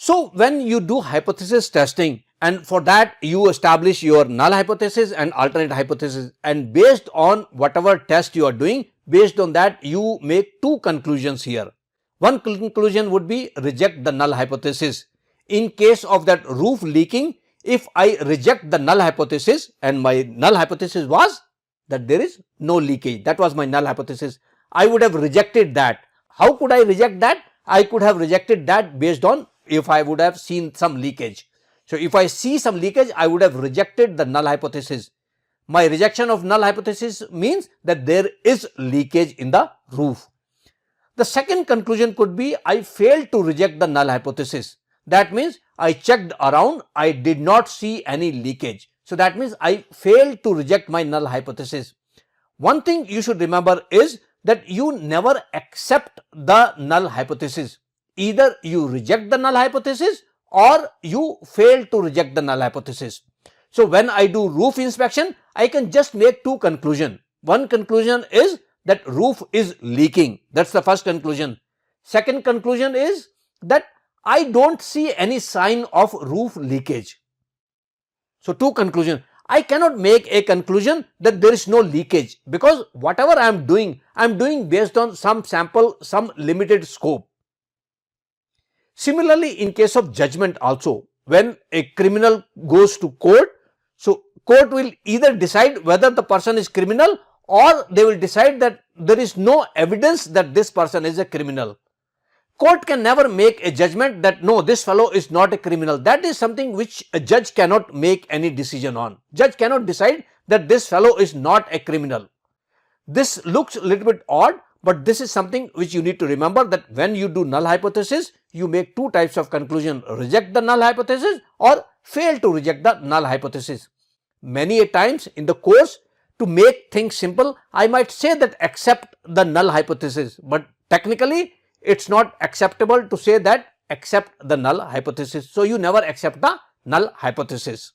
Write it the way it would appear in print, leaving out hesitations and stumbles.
So when you do hypothesis testing, and for that you establish your null hypothesis and alternate hypothesis, and based on whatever test you are doing, based on that you make two conclusions here. One conclusion would be reject the null hypothesis. In case of that roof leaking, if I reject the null hypothesis, and my null hypothesis was that there is no leakage, that was my null hypothesis, I would have rejected that. How could I reject that? I could have rejected that based on if I would have seen some leakage. So if I see some leakage, I would have rejected the null hypothesis. My rejection of null hypothesis means that there is leakage in the roof. The second conclusion could be I failed to reject the null hypothesis. That means I checked around, I did not see any leakage. So that means I failed to reject my null hypothesis. One thing you should remember is that you never accept the null hypothesis. Either you reject the null hypothesis or you fail to reject the null hypothesis. So when I do roof inspection, I can just make two conclusions. One conclusion is that roof is leaking. That's the first conclusion. Second conclusion is that I don't see any sign of roof leakage. So two conclusions. I cannot make a conclusion that there is no leakage, because whatever I am doing based on some sample, some limited scope. Similarly, in case of judgment also, when a criminal goes to court, so court will either decide whether the person is criminal, or they will decide that there is no evidence that this person is a criminal. Court can never make a judgment that no, this fellow is not a criminal. That is something which a judge cannot make any decision on. Judge cannot decide that this fellow is not a criminal. This looks a little bit odd, but this is something which you need to remember, that when you do null hypothesis, you make two types of conclusion: reject the null hypothesis or fail to reject the null hypothesis. Many a times in the course, to make things simple, I might say that accept the null hypothesis, but technically it's not acceptable to say that accept the null hypothesis. So you never accept the null hypothesis.